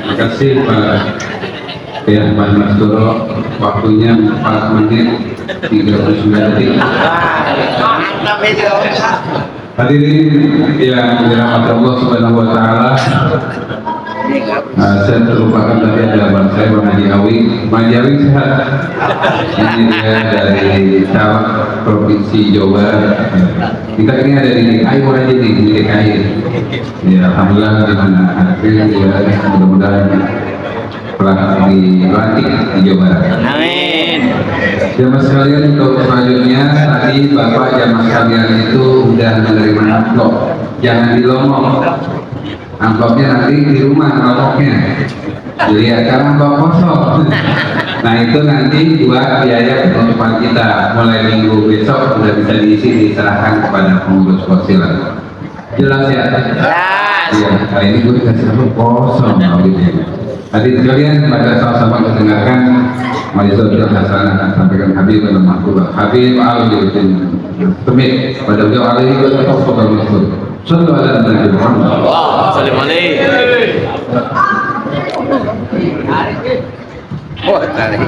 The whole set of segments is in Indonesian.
Terima kasih Pak Ahmad Masturo, waktunya 4 menit 39 detik. Hadirin yang dirahmati Allah Subhanahu wa taala, saya terlupakan tadi ada abang saya Bang Haji Awi. Bang Haji Awi sehat. Ini dia dari Camat Provinsi Jawa Barat. Kita ini ada di DKI aja nih, di DKI. Ya, alhamdulillah di mana hadir ya, mudah-mudahan telah dilantik di Jawa Barat. Amin. Jamaah sekalian, untuk selanjutnya tadi Bapak jamaah sekalian itu sudah menerima amplop. Jangan dilomong. Amplopnya nanti di rumah amplopnya. Lihat kan amplop kosong. Nah itu nanti buat biaya penutupan kita. Mulai minggu besok sudah bisa diisi, diserahkan kepada pengurus konsilan. Jelas ya? Jelas. Iya, kali ini gue dikasih amplop kosong. Tadi sekalian pada sama-sama mendengarkan Majelis Hasanah akan sampaikan Habib al-Mahfuz Habib al-Jilin Temik pada beliau alaihi wa sallam. Sallallahu alaihi wa sallam. Salam alaikum. Oh, tarik.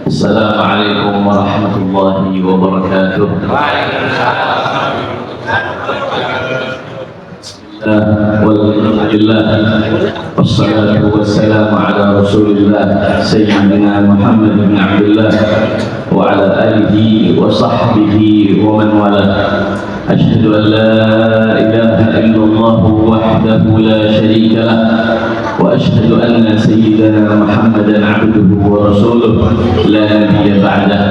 Assalamualaikum warahmatullahi wabarakatuh. Walhamdulillah, wassalatu wassalamu ala rasulillah Sayyidina Muhammad bin Abdullah wa ala alihi wa sahbihi wa man wala. Ashhadu an la ilaha illallah wahdahu la sharika lah wa ashhadu anna sayyidana Muhammadan abduhu wa rasuluh la nabiyya ba'dah.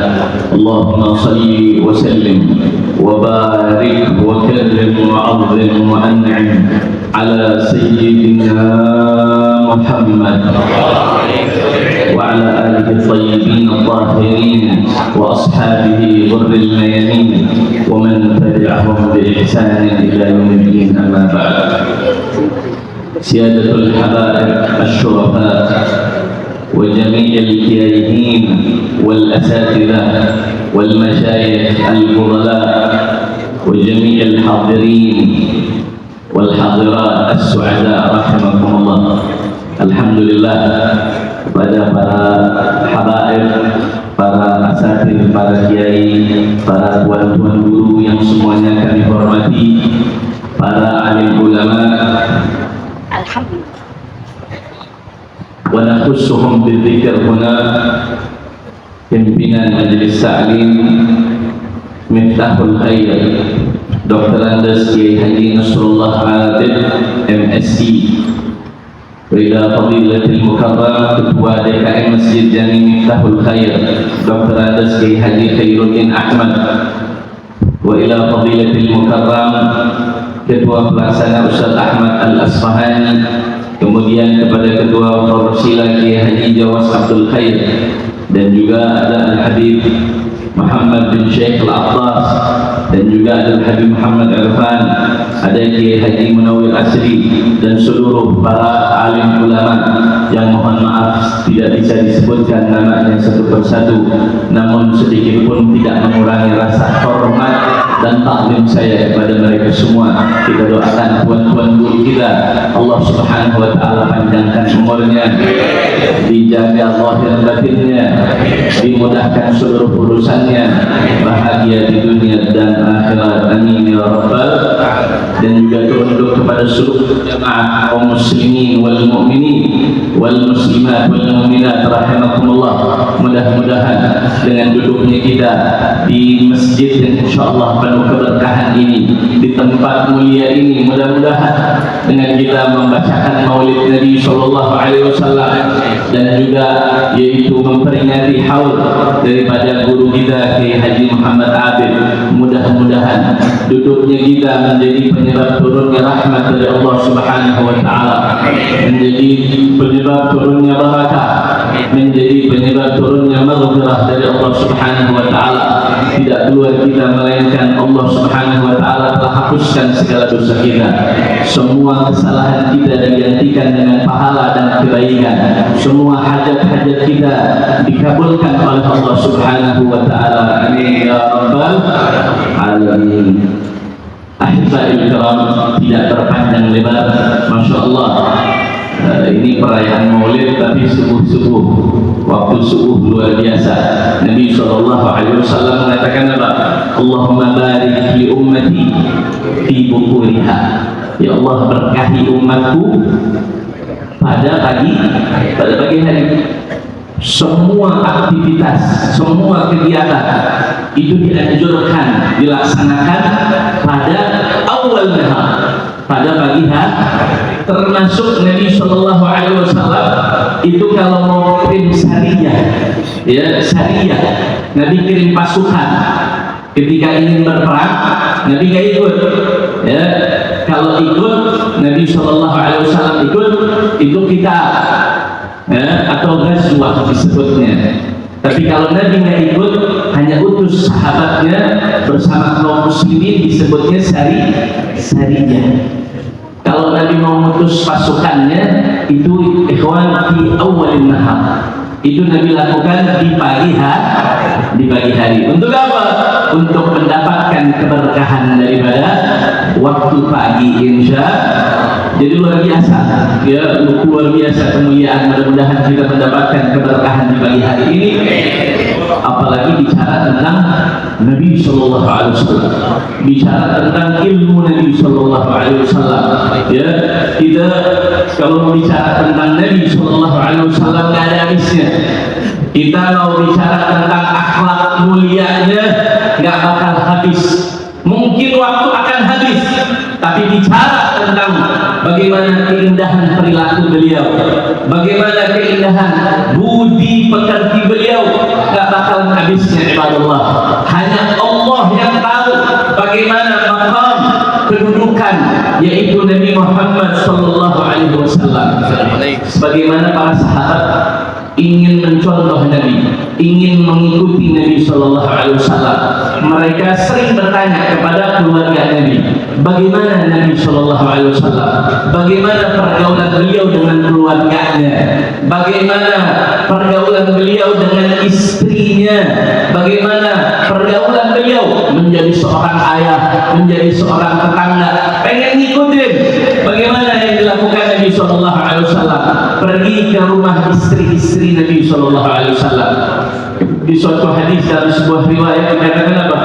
Allahumma salli wa sallim wa barik wa karrim wa 'azzim wa an'im ala sayyidina Muhammad وعلى آله الطيبين الطاهرين وأصحابه غر الميامين ومن تبعهم بإحسان إلى يوم الدين. أما بعد، سيادة الحبائب الشرفاء وجميع الكيانين والأساتذة والمشايخ الفضلاء وجميع الحاضرين والحاضرات السعداء رحمكم الله. Alhamdulillah, kepada para habaib, para asatidz, para kiai, para tuan-tuan guru yang semuanya kami hormati, para alim ulama, alhamdulillah, wa nakhussuhum bidzikr huna, pimpinan Majelis Ta'lim Miftahul Khair Dr. Andes Kiai Haji Nasrullah Al-Adib MSc, Rida Fadilatul Mukarram Ketua DKM Masjid Jami Miftahul Khair Dr. Andes Kiai Haji Khairuddin Ahmad, wa ila Fadilatul Mukarram Ketua Pelaksana Ustaz Ahmad Al-Asfahani, kemudian kepada Ketua Persila Kiai Haji Jawas Abdul Khair, dan juga ada Al-Habib Muhammad bin Syekh Al-Attas, dan juga ada Habib Muhammad Irfan, ada Kiai Haji Munawir Asri, dan seluruh para alim ulama yang mohon maaf tidak bisa disebutkan namanya satu persatu, namun sedikit pun tidak mengurangi rasa hormat dan taklim saya kepada mereka semua. Kita doakan tuan-tuan guru kita, Allah Subhanahu wa taala panjangkan umurnya, dijaga zahir batinnya, dimudahkan seluruh urusannya, bahagia di dunia dan akhirat. Amin ya rabbal. Dan juga tunduk kepada seluruh jemaah kaum muslimin wal mu'minin wal muslimat wal mu'minat rahimakumullah. Mudah-mudahan dengan duduknya kita di masjid yang insyaallah penuh keberkahan ini, di tempat mulia ini. Mudah-mudahan dengan kita membacakan maulid Nabi Sallallahu Alaihi Wasallam dan juga yaitu memperingati haul daripada guru kita Kiai Haji Muhammad Abid, mudah-mudahan duduknya kita menjadi penyebab turunnya rahmat dari Allah Subhanahu Wa Taala, menjadi penyebab turunnya barakah, menjadi penyebab turunnya maghfirah dari Allah Subhanahu Wa Taala. Tidak keluar kita melainkan Allah Subhanahu Wa Taala telah hapuskan segala dosa kita. Semua kesalahan kita digantikan dengan pahala dan kebaikan. Semua hajat-hajat kita dikabulkan oleh Allah Subhanahu Wa Taala. Amin ya rabbal alamin. Ahibbail kiram, tidak terpanjang lebar, masya Allah. Ini perayaan maulid tapi subuh-subuh, waktu subuh luar biasa. Nabi SAW mengatakan apa? Allahumma barik li ummati fi bukuriha. Ya Allah, berkahi umatku pada pagi hari. Semua aktivitas, semua kegiatan itu dianjurkan dilaksanakan pada awal nahar, pada pagi hari. Termasuk Nabi Sallallahu Alaihi Wasallam itu kalau mau kirim sariyah, ya sariyah, Nabi kirim pasukan. Ketika ingin berperang, Nabi nggak ikut. Ya, kalau ikut Nabi Sallallahu Alaihi Wasallam ikut itu kita, ya, atau ghazwah disebutnya. Tapi kalau Nabi nggak ikut, hanya utus sahabatnya bersama kaum muslimin, disebutnya sariyah. Kalau Nabi mau mengutus pasukannya itu ikhwan di awalin nahar, itu Nabi lakukan di pagi hari. Untuk apa? Untuk mendapatkan keberkahan daripada waktu pagi, insya. Jadi luar biasa, ya, luar biasa kemuliaan. Mudah-mudahan kita mendapatkan keberkahan di pagi hari ini. Apalagi bicara tentang Nabi Sallallahu Alaihi Wasallam, bicara tentang ilmu Nabi Sallallahu Alaihi Wasallam. Ya, kita kalau mau bicara tentang Nabi Sallallahu Alaihi Wasallam nggak ada habisnya. Kita mau bicara tentang akhlak mulianya nggak bakal habis. Mungkin waktu akan habis, tapi bicara tentang bagaimana keindahan perilaku beliau, bagaimana keindahan budi pekerti beliau, nggak bakal habisnya ibadallah. Hanya Allah yang tahu bagaimana maqam kedudukan yaitu Nabi Muhammad Sallallahu Alaihi Wasallam. Bagaimana para sahabat ingin mencontoh Nabi, ingin mengikuti Nabi Sallallahu Alaihi Wasallam. Mereka sering bertanya kepada keluarga Nabi, bagaimana Nabi Sallallahu Alaihi Wasallam, bagaimana pergaulan beliau dengan keluarganya, bagaimana pergaulan beliau dengan istrinya, bagaimana pergaulan beliau menjadi seorang ayah, menjadi seorang tetangga. Pengen ngikutin bagaimana yang dilakukan Nabi Sallallahu Alaihi Wasallam, pergi ke rumah istri-istri Nabi Sallallahu Alaihi Wasallam. Di suatu hadis dalam sebuah riwayat dikatakan apa?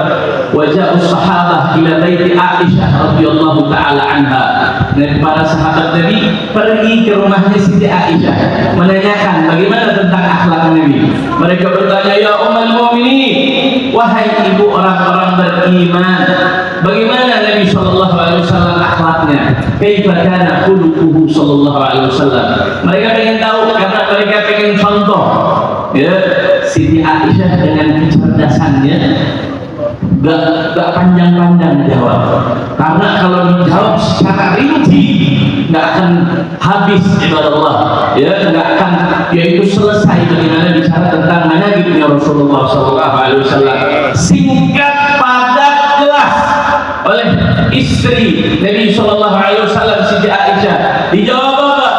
Waja'us sahabah ila baiti Aisyah radhiyallahu taala anha. Dan para sahabat Nabi pergi ke rumahnya Siti Aisyah menanyakan bagaimana tentang akhlak Nabi. Mereka bertanya, ya ummul mukminin, wahai ibu orang-orang beriman, bagaimana Nabi Sallallahu Alaihi Wasallam akhlaknya? Kaifa kana khuluquhu Sallallahu Alaihi Wasallam? Mereka ingin tahu karena mereka ingin contoh. Ya, Siti Aisyah dengan kecerdasannya gak panjang-panjang jawab, karena kalau dijawab secara rinci gak akan habis ibadallah, ya, gak akan yaitu selesai bagaimana bicara tentang manaqibnya Rasulullah SAW. Singkat, padat, jelas oleh istri Nabi SAW Siti Aisyah. Dijawab apa?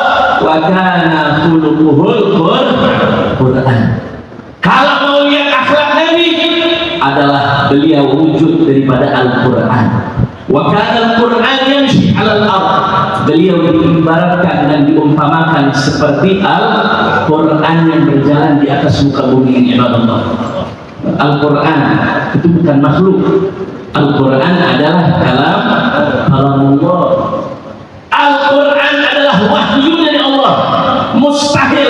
Wa kana khuluquhul Quran. Kalau mau lihat akhlak Nabi adalah beliau wujud daripada Al-Quran. Wa kana Al-Quran yamshi 'alal ardh. Beliau diibaratkan dan diumpamakan seperti Al-Quran yang berjalan di atas muka bumi ini. Al-Quran itu bukan makhluk. Al-Quran adalah kalamullah. Al-Quran adalah wahyu dari Allah. mustahil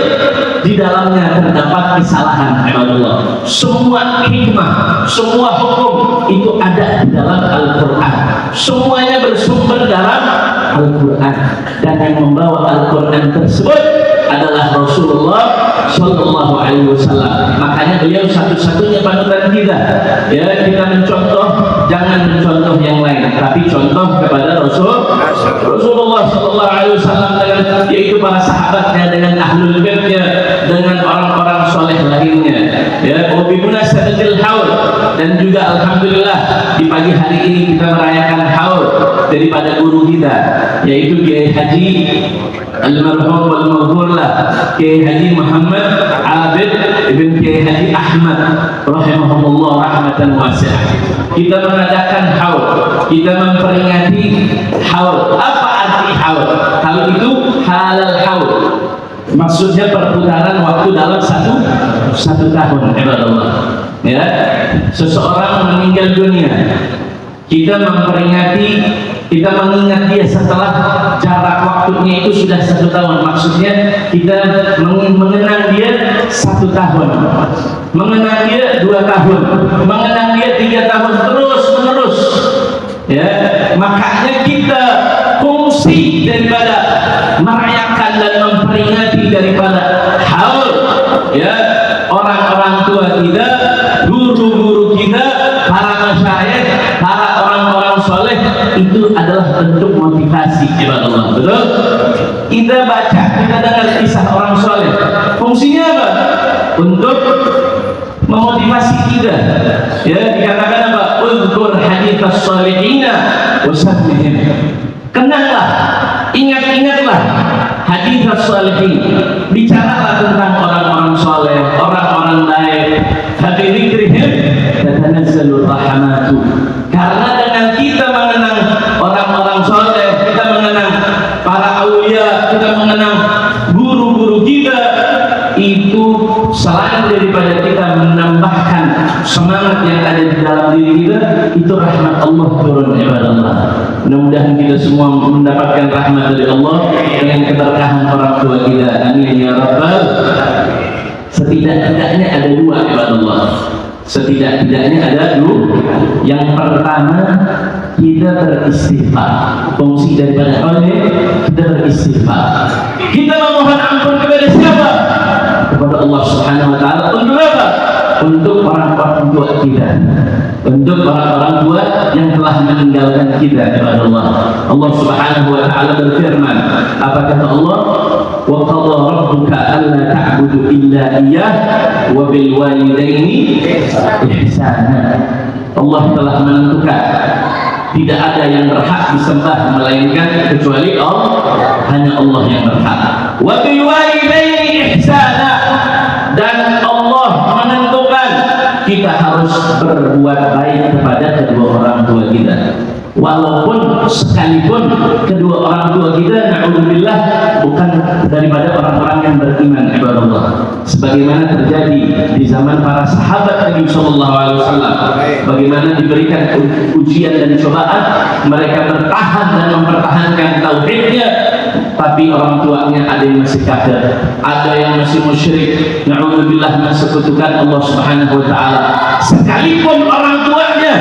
di dalamnya terdapat kesalahan. Allah, semua hikmah, semua hukum itu ada di dalam Al-Quran. Semuanya bersumber dalam Al-Quran, dan yang membawa Al-Quran tersebut adalah Rasulullah Sallallahu Alaihi Wasallam. Makanya beliau satu-satunya panutan kita. Ya, kita mencontoh, jangan mencontoh yang lain, tapi contoh kepada Rasulullah Sallallahu Alaihi Wasallam, dengan yaitu para sahabatnya, dengan ahlul baitnya, dengan orang-orang soleh lainnya. Ya, wabimunasabatil haul, dan juga alhamdulillah di pagi hari ini kita merayakan haul daripada guru kita, yaitu Kiai Haji Almarhum wal Maghfurlah Kiai Haji Muhammad Abid ibn Kiai Haji Ahmad rahimahumullah rahmatan wasi'ah. Kita mengadakan haul, kita memperingati haul. Apa arti haul? Haul itu halal haul, maksudnya perputaran waktu dalam satu tahun. Allah, ya, seseorang meninggal dunia, kita memperingati, kita mengingat dia setelah jarak waktunya itu sudah 1 tahun. Maksudnya kita mengenang dia 1 tahun, mengenang dia 2 tahun, mengenang dia 3 tahun, terus menerus. Ya, makanya kita fungsi daripada merayakan dan memperingati daripada haul, ya, orang-orang tua kita, guru-guru kita, para masyayikh, para orang-orang soleh, itu adalah bentuk motivasi. Allah, betul? Kita baca, kita dengar kisah orang soleh, fungsinya apa? Untuk memotivasi kita. Ya, dikatakan apa? Uzkur hadits salihina wasabbihim. Kenanglah, ingat-ingatlah hadits salihin. Bicaralah tentang orang-orang soleh, orang-orang baik. Habidzikrihim tatanazzalur rahmatu. Karena dengan kita mengenang orang-orang soleh, kita mengenang para aulia, kita mengenang guru-guru kita, itu selain daripada kita menambahkan semangat yang ada di dalam diri kita, itu rahmat Allah turun. Allah, mudah-mudahan kita semua mendapatkan rahmat dari Allah dengan keberkahan orang tua kita. Amin ya rabbal. Setidak-tidaknya ada 2 Allah. Setidak-tidaknya ada 2. Yang pertama, kita beristighfar. Fungsi daripada oleh kita beristighfar. Kita memohon ampun kepada siapa? Kepada Allah Subhanahu wa taala. Untuk apa? Untuk orang-orang tua kita, untuk orang-orang tua yang telah meninggalkan kita. Kepada Allah, Allah Subhanahu wa taala berfirman, apa kata Allah? Wa qadha rabbuka alla ta'budu illa iyyah wa bil walidaini ihsana. Allah telah menentukan tidak ada yang berhak disembah melainkan kecuali Allah, hanya Allah yang berhak. Wa bil walidaini ihsana, dan Allah menentukan kita harus berbuat baik kepada kedua orang tua kita, walaupun sekalipun kedua orang tua kita na'udzubillah bukan daripada orang-orang yang beriman. Allah, sebagaimana terjadi di zaman para sahabat Nabi Sallallahu Alaihi Wasallam, bagaimana diberikan ujian dan cobaan, mereka bertahan dan mempertahankan tauhidnya, tapi orang tuanya ada yang masih kafir, ada yang masih musyrik, na'udzubillah, mensekutukan Allah Subhanahu wa taala. Sekalipun orang tuanya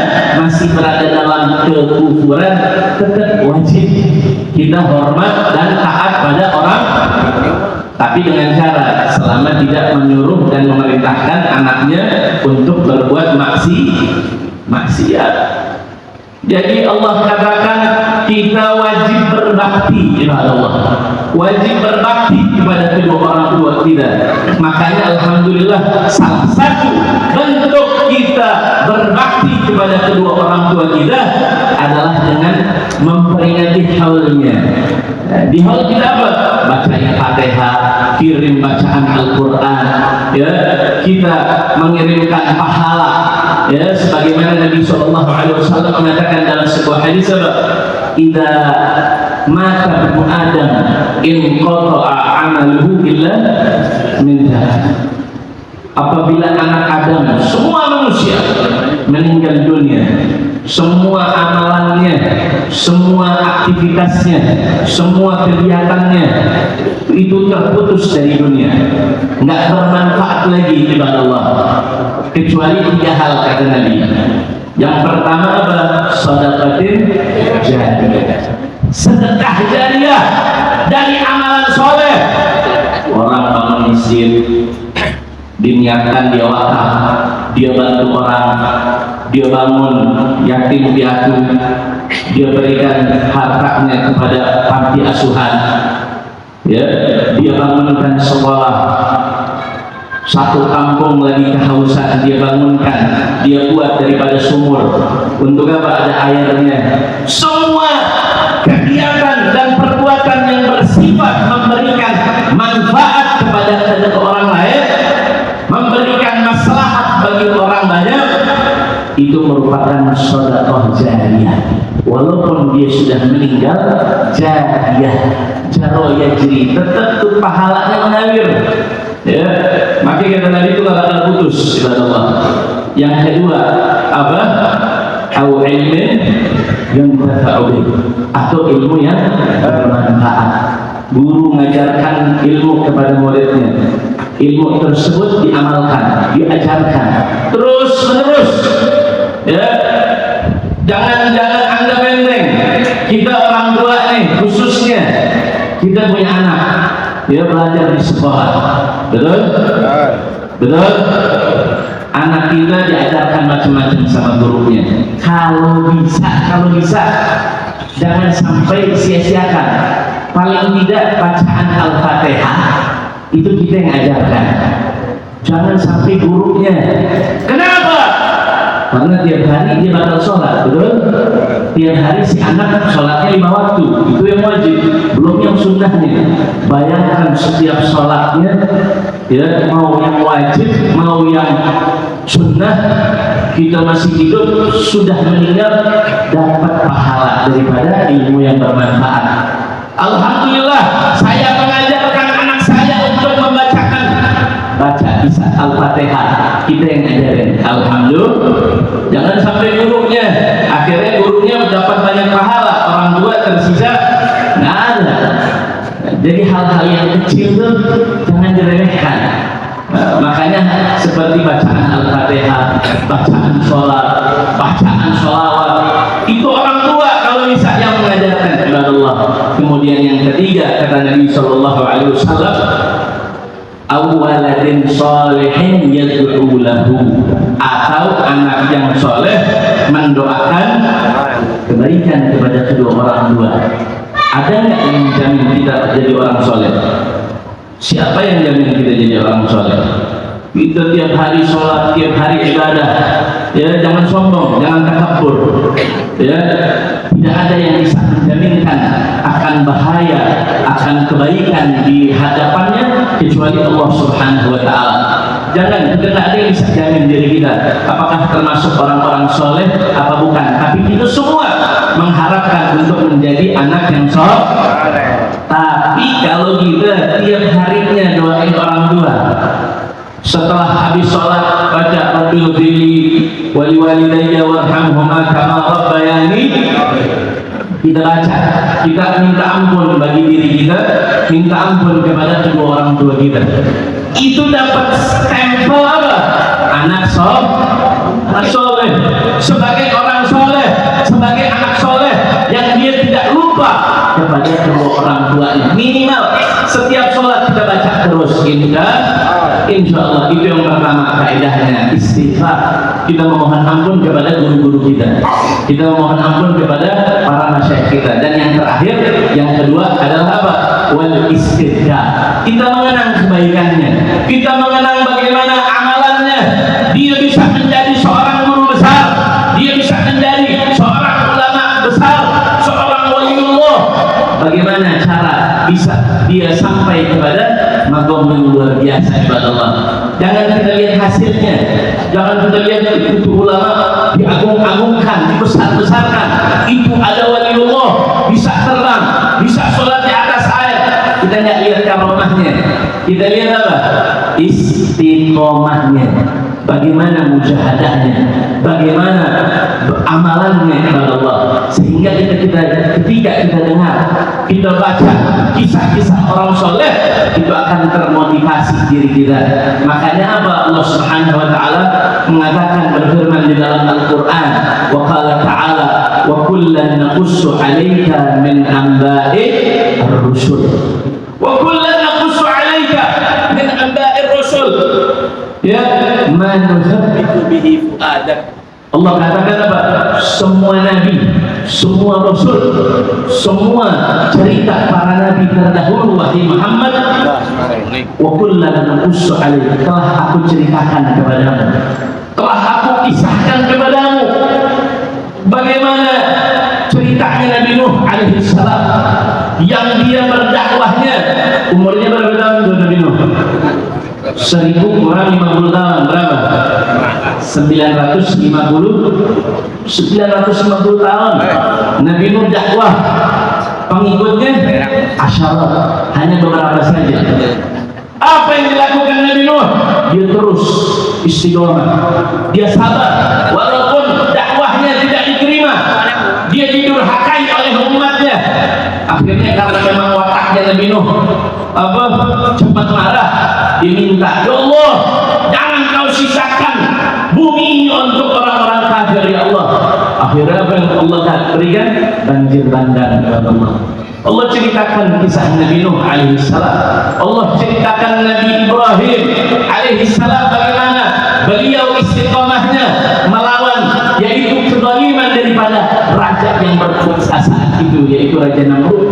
masih berada dalam kekufuran, tetap wajib kita hormat dan taat pada orang, tapi dengan cara selama tidak menyuruh dan memerintahkan anaknya untuk berbuat maksiat. Jadi Allah katakan kita wajib berbakti kepada Allah, wajib berbakti kepada kedua orang tua kita. Makanya alhamdulillah, salah satu bentuk kita berbakti kepada kedua orang tua kita adalah dengan memperingati haulnya. Di haul kita apa? Baca Al-Fatihah, kirim bacaan Al-Quran, ya, kita mengirimkan pahala, ya, sebagaimana Nabi Sallallahu Alaihi Wasallam mengatakan dalam sebuah hadis, "Idza mata ibnu Adam in qata'a 'amaluhu illa min dzalik." Apabila anak Adam, semua manusia meninggal dunia, semua amalannya, semua aktivitasnya, semua kegiatannya itu terputus dari dunia, nggak bermanfaat lagi ibadah Allah, kecuali 3 hal kata Nabi. Yang pertama apa? Sedekatin jariyah, sedekah jariyah dari amalan soleh. Orang bangun masjid, diniatkan dia wakaf, dia bantu orang, dia bangun yatim piatu, dia berikan hartanya kepada panti asuhan, ya, dia bangunkan sekolah, satu kampung lagi kehausan dia bangunkan, dia buat daripada sumur. Untuk apa? Ada airnya. Semua kegiatan dan perbuatan yang bersifat memberikan manfaat kepada orang lain, memberikan maslahat bagi orang banyak, itu merupakan sedekah jariyah. Walaupun dia sudah meninggal, jariyah, jaro yajri, tetap tuh pahalanya mengalir. Ya, maka kata Nabi itu nggak akan putus ibadah Allah. Yang kedua apa? Au ilmin yang bertauhid, atau ilmu yang bermanfaat. Guru mengajarkan ilmu kepada muridnya, ilmu tersebut diamalkan, diajarkan terus menerus. Ya, jangan anggap enteng. Kita orang tua nih, khususnya kita punya anak, dia belajar di sekolah, betul? Betul? Anak kita diajarkan macam-macam sama gurunya. Kalau bisa, jangan sampai sia-siakan. Paling tidak bacaan Al-Fatihah itu kita yang ajarkan. Jangan sampai gurunya. Kenapa? Karena tiap hari dia bakal sholat, betul? Tiap hari si anak sholatnya 5 waktu, itu yang wajib, belum yang sunnahnya. Bayangkan setiap sholatnya, ya, mau yang wajib, mau yang sunnah, kita masih hidup, sudah meninggal, dapat pahala daripada ilmu yang bermanfaat. Alhamdulillah, saya mengajarkan anak saya untuk membacakan bisa Al-Fatihah, kita yang ngajarin. Alhamdulillah. Jangan sampai gurunya, akhirnya gurunya dapat banyak pahala, orang tua tersisa nggak ada. Jadi hal-hal yang kecil tuh jangan diremehkan. Makanya seperti bacaan Al-Fatihah, bacaan sholat, bacaan sholawat, itu orang tua kalau bisa yang mengajarkan kepada Allah. Kemudian yang ketiga kata Nabi Shallallahu Alaihi Wasallam, awaladin solehin yad'u lahu, atau anak yang soleh mendoakan kebaikan kepada kedua orang tua. Ada nggak yang menjamin kita jadi orang soleh? Siapa yang jamin kita jadi orang soleh? Kita tiap hari sholat, tiap hari ibadah, ya, jangan sombong, jangan takabur, ya. Tidak ada yang bisa menjaminkan akan bahaya, akan kebaikan di hadapannya kecuali Allah Subhanahu wa Ta'ala. Jangan, tidak ada yang bisa jamin diri kita apakah termasuk orang-orang soleh apa bukan. Tapi kita semua mengharapkan untuk menjadi anak yang soleh. Tapi kalau kita tiap harinya doain orang tua, setelah habis sholat baca Rabbil Fili wali walidayya warhamhuma kama rabbayani, kita baca, kita minta ampun bagi diri kita, minta ampun kepada kedua orang tua kita. Itu dapat stempel apa? Anak soleh, sebagai orang soleh, sebagai anak soleh yang dia tidak lupa kepada kedua orang tuanya. Minimal setiap sholat kita baca terus, insya Allah. Itu yang pertama kaidahnya, istighfar. Kita memohon ampun kepada guru-guru kita, kita memohon ampun kepada para masyayikh kita. Dan yang terakhir, yang kedua adalah apa? Wal istighfar. Kita mengenang kebaikannya, kita mengenang bagaimana amalannya. Dia bisa menjadi seorang guru besar, dia bisa menjadi seorang ulama besar, seorang waliullah. Bagaimana cara bisa dia sampai kepada maqam yang luar biasa ibadah Allah. Jangan kita lihat hasilnya, jangan kita lihat itu ulama diagung-agungkan, dibesar-besarkan. Itu ada waliullah, bisa terbang, bisa sholat di atas air. Kita nggak lihat karomahnya, kita lihat apa? Istiqomahnya. bagaimana mujahadahnya, bagaimana amalannya kepada Allah, sehingga ketika kita dengar, kita baca kisah-kisah orang soleh, itu akan termotivasi diri kita. Makanya apa Allah Subhanahu wa taala mengatakan, berfirman di dalam Al-Qur'an, wa qala ta'ala wa kullan naqussu 'alaika min anba'i ar-rusul, wa kullan naqussu 'alaika min anba'i ar-rusul, ya ma nuthabbitu bihi fu'adak. Allah katakan apa? Semua nabi, semua rasul, semua cerita para nabi terdahulu, wahai Muhammad, wa kullan naqussu 'alaika, telah aku ceritakan kepadamu, telah aku kisahkan kepadamu bagaimana ceritanya Nabi Nuh alaihi salam, yang dia berdakwahnya umurnya berapa tahun tuh Nabi Nuh? 1000 kurang 50 tahun, berapa? 950 tahun Nabi Nuh dakwah, pengikutnya asyarat, hanya beberapa saja. Apa yang dilakukan Nabi Nuh? Dia terus istiqomah, dia sabar walaupun dakwahnya tidak diterima, dia didurhakai oleh umatnya. Akhirnya karena memang wataknya Nabi Nuh cepat marah, dia minta, ya Allah, jangan kau sisakan bumi ini untuk orang-orang kafir ya Allah. Akhirnya apa yang Allah berikan? Banjir bandang kepada Allah. Allah ceritakan kisah Nabi Nuh alaihi salam. Allah ceritakan Nabi Ibrahim alaihi salam, bagaimana beliau istiqamahnya melawan yaitu kezaliman daripada raja yang berkuasa saat itu, yaitu Raja Namrud.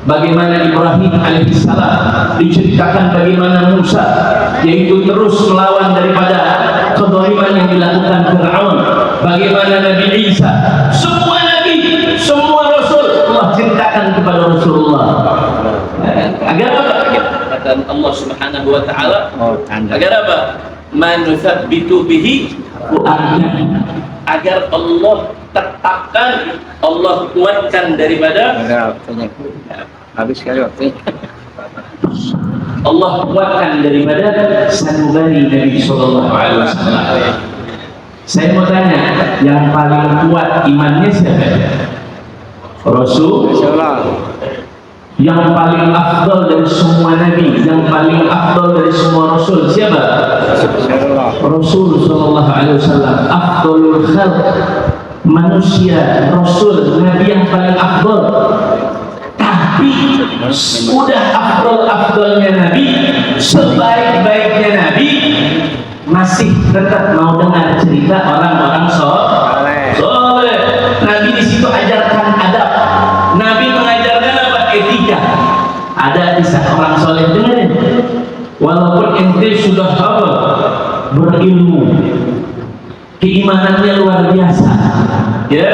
Bagaimana Ibrahim alaihi salam, diceritakan bagaimana Musa yaitu terus melawan daripada kezaliman yang dilakukan Fir'aun. Bagaimana Nabi Isa, semua nabi, semua rasul Allah ceritakan kepada Rasulullah. Agar apa? Kata Allah Subhanahu wa taala, agar apa? Manuthabbitu bihi fu'adak, agar Allah tetapkan, Allah kuatkan daripada habis sekali waktu. Allah kuatkan daripada sanubari Nabi sallallahu alaihi wasallam. Saya mau tanya, yang paling kuat imannya siapa? Rasul. Yang paling afdal dari semua nabi, yang paling afdal dari semua rasul siapa? Rasul sallallahu alaihi wasallam, afdalul khalq, manusia, rasul, nabi yang paling afdal. Tapi sudah afdalnya nabi, sebaik-baiknya nabi, masih tetap mau dengar cerita orang-orang soleh. Nabi di situ ajarkan adab. Nabi mengajarkan apa? Etika. Ada kisah orang soleh, dengerin. Walaupun ente sudah berilmu, keimanannya luar biasa, ya.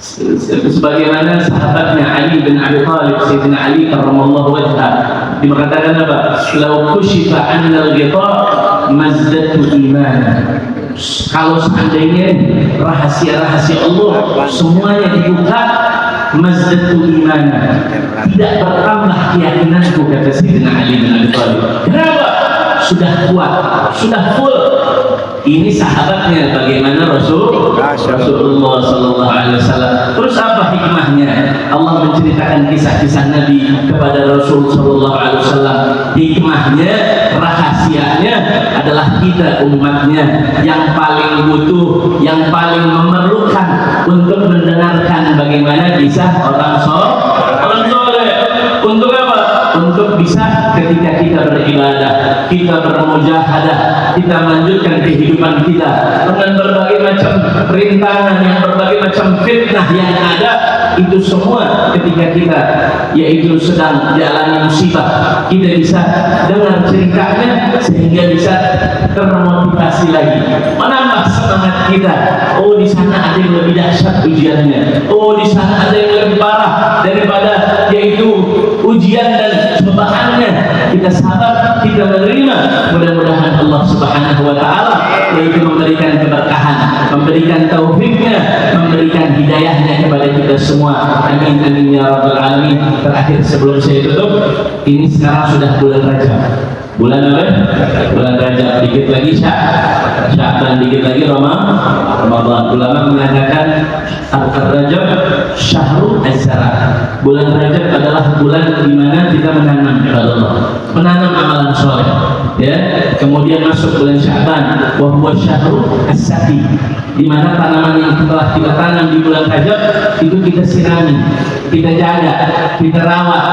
Sebagaimana sahabatnya Ali bin Abi Thalib, Sayyidina Ali karramallahu wajhah, dikatakan apa? Lau kushifa 'annal ghita mazdatu imana. Kalau seandainya rahasia-rahasia Allah semuanya dibuka, mazdatu imana, tidak bertambah keyakinanku, kata Sayyidina Ali bin Abi Thalib. Kenapa? Sudah kuat, sudah full. Ini sahabatnya, bagaimana Rasulullah sallallahu alaihi wasallam. Terus apa hikmahnya? Allah menceritakan kisah-kisah Nabi kepada Rasul sallallahu alaihi wasallam. Hikmahnya, rahasianya adalah kita umatnya yang paling butuh, yang paling memerlukan untuk mendengarkan bagaimana kisah orang soleh. Untuk apa? Untuk bisa ketika kita beribadah, kita bermujahadah, kita melanjutkan kehidupan kita dengan berbagai macam rintangan, yang berbagai macam fitnah yang ada, itu semua ketika kita yaitu sedang jalani musibah, kita bisa dengar ceritanya sehingga bisa termotivasi lagi, menambah semangat kita. Oh, di sana ada yang lebih dahsyat ujiannya. Oh, di sana ada yang lebih parah daripada yaitu ujian dan cobaannya. Kita sabar, kita menerima. Mudah-mudahan Allah Subhanahu wa taala yaitu memberikan keberkahan, memberikan taufiknya, memberikan hidayahnya kepada kita semua. Amin amin ya rabbal alamin. Terakhir sebelum saya tutup, ini sekarang sudah bulan Rajab. Bulan apa? Bulan Rajab, dikit lagi Sya'ban, dikit lagi Ramadan. Ulama mengatakan Rajab syahrul azhar. Bulan Rajab adalah bulan di mana kita menanam Allah, menanam amalan soleh. Ya, kemudian masuk bulan Sya'ban, wa huwa syahrul as-saqi, di mana tanaman yang telah kita tanam di bulan Rajab itu kita sirami, kita jaga, kita rawat,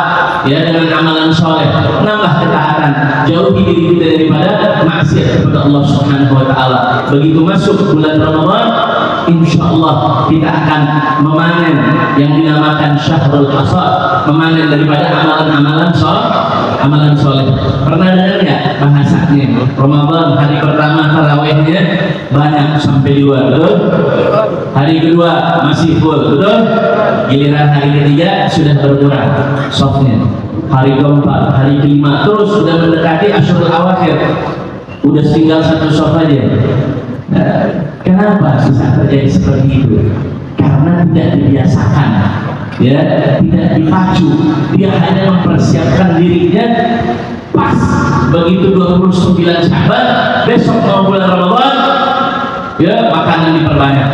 ya, dengan amalan soleh, menambah ketaatan, jauhi diri kita daripada maksiat kepada Allah Subhanahu wa taala. Begitu masuk bulan Ramadan, insya Allah kita akan memanen yang dinamakan syahrul hasad, memanen daripada amalan-amalan soleh. Pernah dengar nggak bahasanya? Ramadan hari pertama tarawihnya banyak sampai 2, betul? Hari kedua masih full, betul? Giliran hari ketiga sudah berkurang softnya. Hari keempat, hari kelima, terus sudah mendekati Asyurul Awakhir, udah tinggal 1 soft aja. Nah, kenapa bisa terjadi seperti itu? Karena tidak dibiasakan, ya, tidak dipacu. Dia hanya mempersiapkan dirinya pas begitu 29 Sya'ban, besok mau bulan Ramadan, ya, makanan diperbanyak,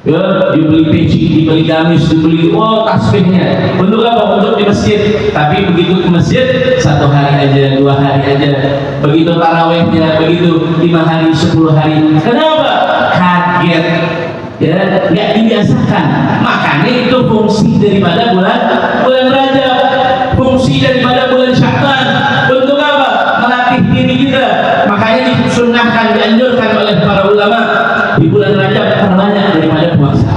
ya, dibeli peci, dibeli gamis, dibeli tasbihnya. Untuk apa? Untuk di masjid. Tapi begitu ke masjid 1 hari aja, 2 hari aja. Begitu tarawihnya, begitu 5 hari, 10 hari. Kenapa? Kaget, ya, nggak dibiasakan. Makanya itu fungsi daripada bulan Rajab, fungsi daripada bulan Sya'ban. Untuk apa? Melatih diri kita. Makanya disunnahkan, dianjurkan oleh para ulama di bulan Rajab perbanyak daripada puasa.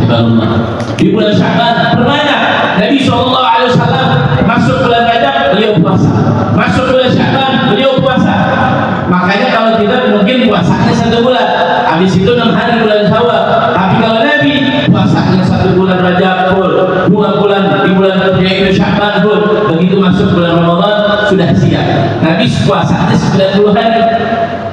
Di bulan Sya'ban perbanyak. Nabi SAW masuk bulan Rajab beliau puasa, masuk bulan Sya'ban beliau puasa. Makanya kalau kita mungkin puasanya 1 bulan, habis itu 6 hari bulan Syawal. Tapi kalau Nabi puasanya 1 bulan Rajab full, 2 bulan di bulan yaitu Sya'ban full. Begitu masuk bulan Ramadan sudah siap. Nabi puasanya 90 hari,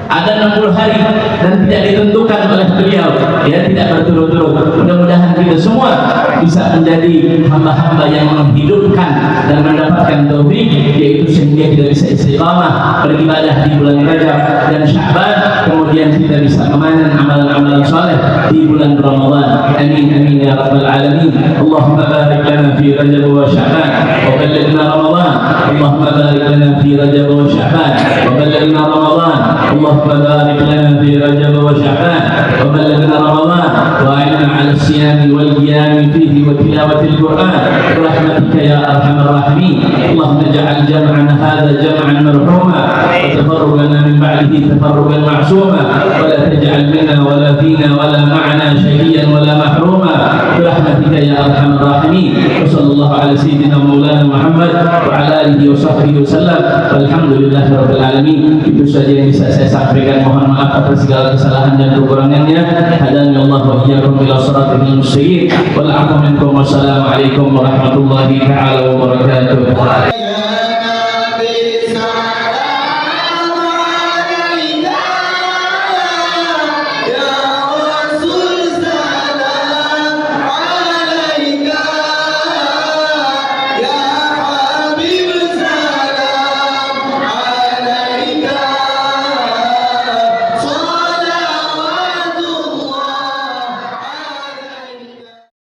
ada 60 hari, dan tidak ditentukan oleh beliau, ya, tidak berturut-turut. Mudah-mudahan kita semua bisa menjadi hamba-hamba yang menghidupkan dan mendapatkan taufik, yaitu sehingga kita bisa istiqamah beribadah di bulan Rajab dan Sya'ban, kemudian kita bisa memanen amalan-amalan soleh di bulan Ramadan. Amin amin ya rabbal alamin. Allahumma barik lana fi Rajab wa Sya'ban wa ballighna Ramadan. Allahumma barik lana fi Rajab wa Sya'ban wa ballighna Ramadan. Allahumma barik lana fi Rajab wa Sya'ban wa ballighna Ramadan wa a'inna 'ala as-siyam wal qiyam fihi wa tilawatil Qur'an برحمتك يا أرحم الراحمين. اللهم اجعل جمعنا هذا جمعا مرحوما وتفرقنا من بعده تفرقا معصوما ولا تجعل منا ولا فينا ولا معنا شقيا ولا محروما برحمتك يا أرحم الراحمين. وصلى الله على سيدنا مولانا محمد وعلى آله وصحبه وسلم. Walhamdulillahi rabbil alamin. Itu saja yang bisa saya sampaikan. Mohon maaf atas segala kesalahan dan kekurangannya. Hadani Allah wa iyyakum ila shiratal mustaqim. Wal 'afwu minkum. Wassalamualaikum warahmatullahi taala wabarakatuh.